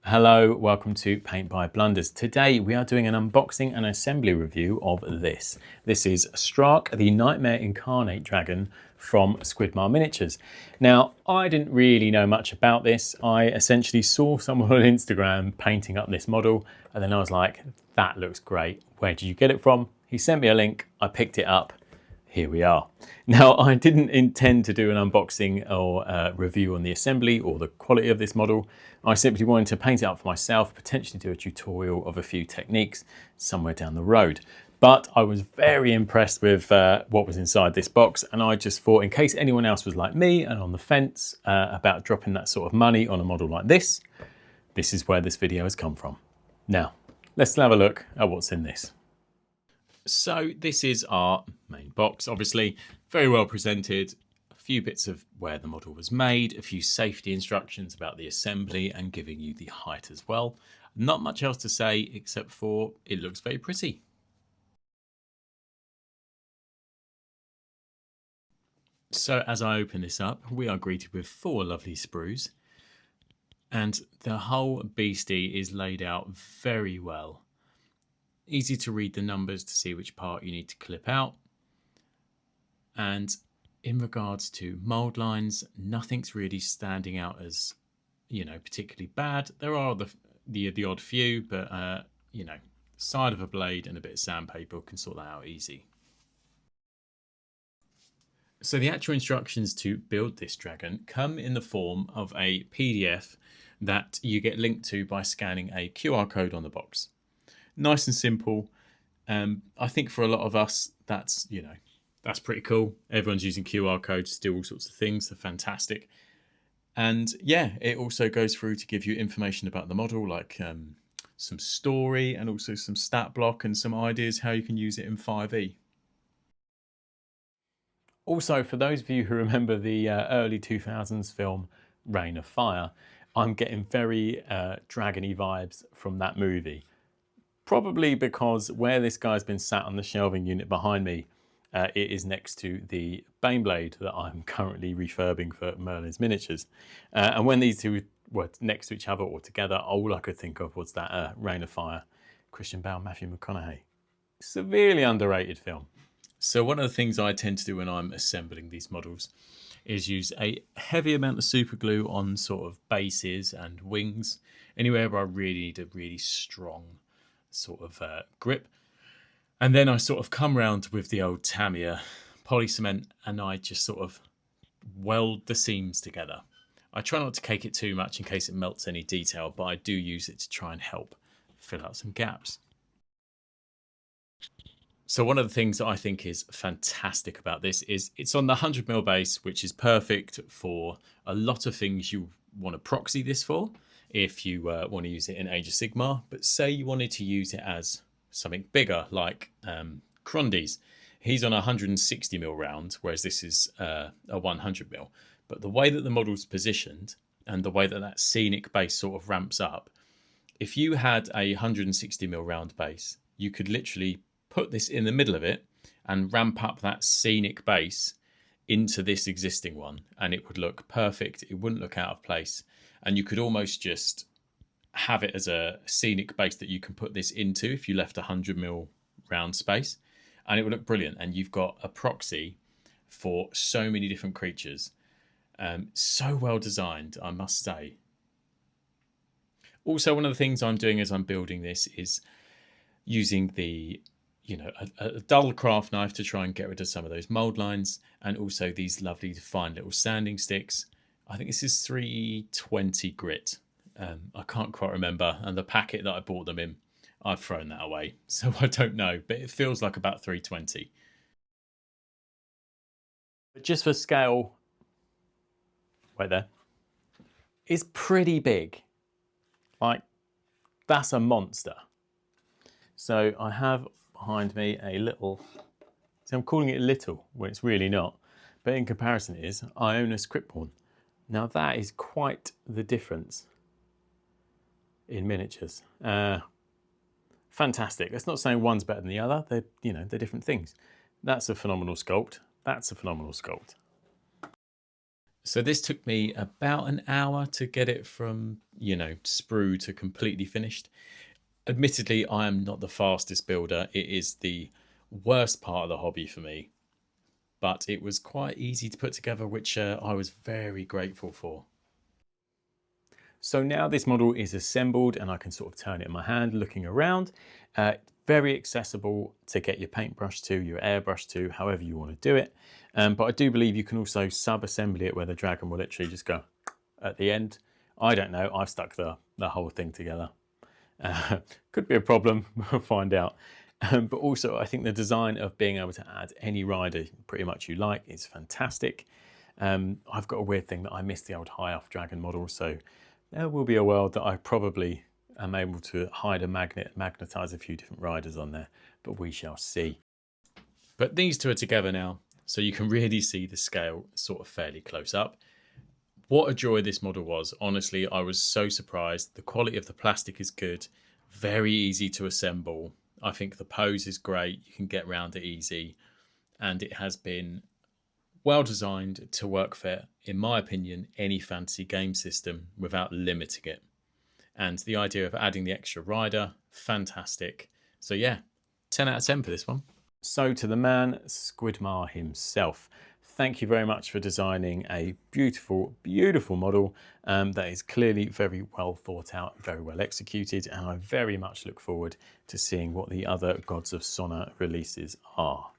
Hello, welcome to Paint by Blunders. Today we are doing an unboxing and assembly review of this. This is Strak, the Nightmare Incarnate Dragon from Squidmar Miniatures. Now, I didn't really know much about this. I essentially saw someone on Instagram painting up this model, and then I was like, that looks great. Where did you get it from? He sent me a link, I picked it up. Here we are. Now, I didn't intend to do an unboxing or review on the assembly or the quality of this model. I simply wanted to paint it up for myself, potentially do a tutorial of a few techniques somewhere down the road. But I was very impressed with what was inside this box, and I just thought, in case anyone else was like me and on the fence about dropping that sort of money on a model like this, this is where this video has come from. Now, let's have a look at what's in this. So this is our main box, obviously very well presented, a few bits of where the model was made, a few safety instructions about the assembly and giving you the height as well. Not much else to say except for it looks very pretty. So as I open this up, we are greeted with 4 lovely sprues, and the whole beastie is laid out very well. Easy to read the numbers to see which part you need to clip out. And in regards to mold lines, nothing's really standing out as, particularly bad. There are the odd few, but side of a blade and a bit of sandpaper can sort that out easy. So the actual instructions to build this dragon come in the form of a PDF that you get linked to by scanning a QR code on the box. Nice and simple. I think for a lot of us, that's pretty cool. Everyone's using QR codes to do all sorts of things. They're fantastic. And yeah, it also goes through to give you information about the model, like some story and also some stat block and some ideas how you can use it in 5e. Also, for those of you who remember the early 2000s film Reign of Fire, I'm getting very dragony vibes from that movie. Probably because where this guy's been sat on the shelving unit behind me, it is next to the Baneblade that I'm currently refurbing for Merlin's Miniatures. And when these two were next to each other or together, all I could think of was that Reign of Fire, Christian Bale, Matthew McConaughey. Severely underrated film. So one of the things I tend to do when I'm assembling these models is use a heavy amount of super glue on sort of bases and wings, anywhere where I really need a really strong sort of grip. And then I sort of come round with the old Tamiya poly cement and I just sort of weld the seams together. I try not to cake it too much in case it melts any detail, but I do use it to try and help fill out some gaps. So one of the things that I think is fantastic about this is it's on the 100mm base, which is perfect for a lot of things you want to proxy this for if you want to use it in Age of Sigmar. But say you wanted to use it as something bigger, like Crondy's. He's on a 160mm round, whereas this is a 100mm. But the way that the model's positioned and the way that that scenic base sort of ramps up, if you had a 160mm round base, you could literally put this in the middle of it and ramp up that scenic base into this existing one, and it would look perfect. It wouldn't look out of place, and you could almost just have it as a scenic base that you can put this into if you left a 100mm round space, and it would look brilliant. And you've got a proxy for so many different creatures. So well designed, I must say. Also, one of the things I'm doing as I'm building this is using the a dull craft knife to try and get rid of some of those mold lines, and also these lovely fine little sanding sticks. I think this is 320 grit. I can't quite remember, and the packet that I bought them in, I've thrown that away, so I don't know, but it feels like about 320. But just for scale, right there, it's pretty big. Like, that's a monster. So I have behind me a little, see, I'm calling it little when it's really not, but in comparison it is. I own a Squidmar. Now that is quite the difference in miniatures. Fantastic. That's not saying one's better than the other. They're different things. That's a phenomenal sculpt. That's a phenomenal sculpt. So this took me about an hour to get it from you know, sprue to completely finished. Admittedly, I am not the fastest builder. It is the worst part of the hobby for me, but it was quite easy to put together, which I was very grateful for. So now this model is assembled and I can sort of turn it in my hand looking around. Very accessible to get your paintbrush to, your airbrush to, however you want to do it. But I do believe you can also sub-assembly it where the dragon will literally just go at the end. I don't know, I've stuck the whole thing together. Could be a problem, we'll find out. But also I think the design of being able to add any rider pretty much you like is fantastic. I've got a weird thing that I miss the old high off dragon model, so there will be a world that I probably am able to hide a magnet, magnetize a few different riders on there, but we shall see. But these two are together now, so you can really see the scale sort of fairly close up. What a joy this model was. Honestly, I was so surprised. The quality of the plastic is good, very easy to assemble. I think the pose is great. You can get around it easy, and it has been well designed to work for, in my opinion, any fantasy game system without limiting it. And the idea of adding the extra rider, fantastic. So yeah, 10 out of 10 for this one. So to the man, Squidmar himself, thank you very much for designing a beautiful, beautiful model that is clearly very well thought out, very well executed, and I very much look forward to seeing what the other Gods of Sonna releases are.